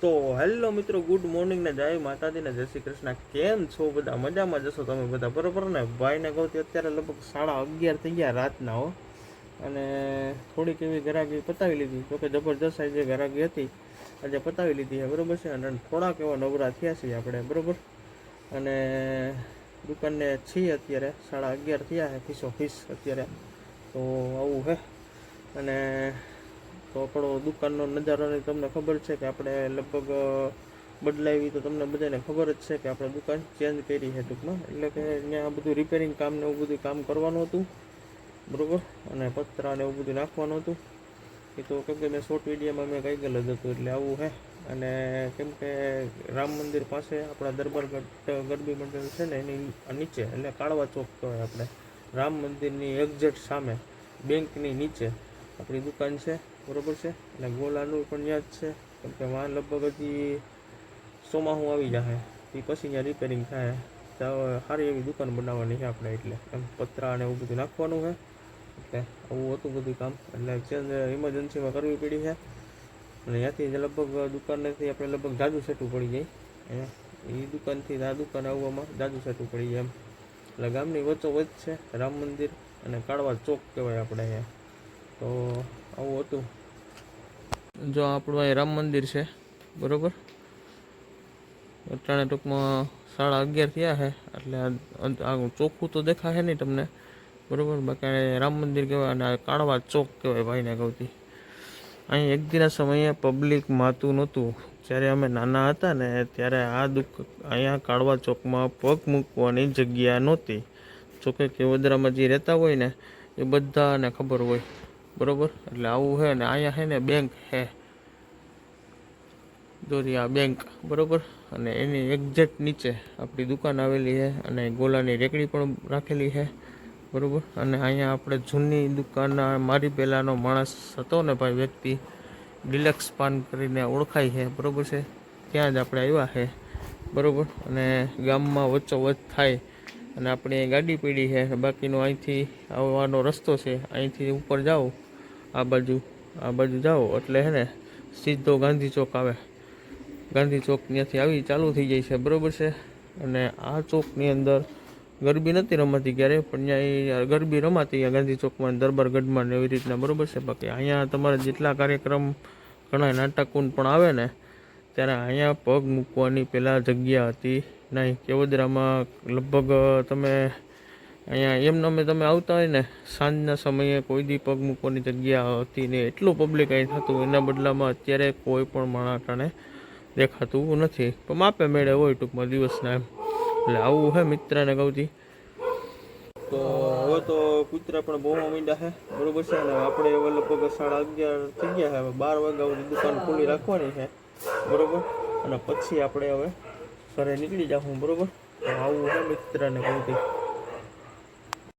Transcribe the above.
તો હેલો મિત્રો, good morning ને જય માતાજી ને જય શ્રી કૃષ્ણ. કેમ છો બધા? મજામાં જશો તમે બધા, બરોબર ને? ભાઈને કહું અત્યારે લગભગ 11:30 થઈ ગયા રાતના હો. અને થોડીક એવી ઘરાગી પતાવી લીધી, તો કે જબરજસ્ત જે ઘરાગી હતી આજે પતાવી લીધી છે, બરોબર છે. અને થોડાક એવા નવરા થયા છીએ આપણે, બરોબર. અને દુકાનને છીએ અત્યારે 11:30 થયા છે, ફીસો ફીસ અત્યારે તો આવું છે. અને તો આપણો દુકાનનો નજારાની તમને ખબર છે કે આપણે લગભગ બદલાવી, તો તમને બધાને ખબર જ છે કે આપણે દુકાન ચેન્જ કરી છે ટૂંકમાં. એટલે કે અહીંયા બધું રિપેરિંગ કામ ને એવું બધું કામ કરવાનું હતું, બરાબર. અને પતરા ને એવું બધું નાખવાનું હતું. એ તો કેમ કે મેં શોર્ટ વિડીયોમાં મેં કહી ગયેલું હતું, એટલે આવું છે. અને કેમ કે રામ મંદિર પાસે આપણા દરબારગઢ ગરબી મંડળ છે ને એની નીચે, એટલે કાળવા ચોક કહેવાય આપણે, રામ મંદિરની એક્ઝેક્ટ સામે બેંકની નીચે આપણી દુકાન છે, બરોબર છે. એટલે ગોલાનું પણ ત્યાં જ છે, કેમ કે વાં લગભગ હજી ચોમાસું આવી જાય એ પછી અહીંયા રિપેરિંગ થાય તો સારી એવી દુકાન બનાવવાની છે આપણે. એટલે એમ પતરા અને એવું બધું નાખવાનું છે. એટલે આવું હતું બધું કામ, એટલે ચેન્જ ઇમરજન્સીમાં કરવી પડી છે. અને ત્યાંથી લગભગ દુકાનેથી આપણે લગભગ જાજુ સેટું પડી જાય અહીંયા, એ દુકાનથી આ દુકાન આવવામાં જાજુ સેટું પડી જાય એમ. એટલે ગામની વચ્ચોવચ્ચ છે રામ મંદિર, અને કાળવા ચોક કહેવાય આપણે અહીંયા. તો આવું હતું. જો આપણું અહીં રામ મંદિર છે, બરાબર. અટાણે ટૂંકમાં 11:30 થયા છે, એટલે ચોખ્ખું તો દેખાશે નહીં તમને, બરાબર. બાકી રામ મંદિર કહેવાય અને કાળવા ચોક કહેવાય ભાઈને કહું. અહીં એક દિના સમયે પબ્લિક માતું નહોતું. જ્યારે અમે નાના હતા ને ત્યારે અહીંયા કાળવા ચોકમાં પગ મૂકવાની જગ્યા નહોતી. જોકે કેવદરામાં જે રહેતા હોય ને એ બધાને ખબર હોય, બરાબર. એટલે આવું છે. ને અહીંયા છે ને બેંક છે, દોરિયા બેંક, બરાબર. અને એની એક્ઝેક્ટ નીચે આપણી દુકાન આવેલી છે, અને ગોલાની રેકડી પણ રાખેલી છે, બરાબર. અને અહીંયા આપણે જૂની દુકાન, મારી પહેલાંનો માણસ હતો ને ભાઈ, વ્યક્તિ ડિલક્સ પાન કરીને ઓળખાય છે, બરાબર છે. ત્યાં જ આપણે આવ્યા છે, બરાબર. અને ગામમાં વચ્ચોવચ્ચ થાય અને આપણે ગાડી પડી છે. બાકીનો અહીંથી આવવાનો રસ્તો છે, અહીંથી ઉપર જાઓ આ બાજુ જાઓ એટલે છે ને સીધો ગાંધી ચોક આવે. ગાંધી ચોક ત્યાંથી આવી ચાલુ થઈ જાય છે, બરાબર છે. અને આ ચોકની અંદર ગરબી નથી રમાતી ક્યારે, પણ ત્યાં ગરબી રમાતી ગાંધી ચોકમાં, દરબારગઢમાં ને એવી રીતના, બરાબર છે. બાકી અહીંયા તમારે જેટલા કાર્યક્રમ, ઘણા નાટકો પણ આવે ને, ત્યારે અહીંયા પગ મૂકવાની પહેલાં જગ્યા હતી નહીં. કેવદરામાં લગભગ તમે અહીંયા એમને તમે આવતા હોય ને સાંજના સમયે, કોઈ દી પગ મૂકવાની જગ્યા હતી ને એટલું પબ્લિક અહીં થતું. એના બદલામાં અત્યારે કોઈ પણ માણાટાને દેખાતું નથી, પણ માપે મેળે હોય ટૂંકમાં દિવસના એમ. એટલે આવું છે મિત્રને કહું. તો હવે તો કૂતરા પણ બહુ માંડ્યા છે, બરોબર છે. અને આપણે હવે લગભગ 11:30 થઈ ગયા છે. હવે 12 વાગ્યા સુધી દુકાન ખુલ્લી રાખવાની છે, બરોબર. અને પછી આપણે હવે ઘરે નીકળી જાઉં, બરોબર. તો આવું છે મિત્રને કહું.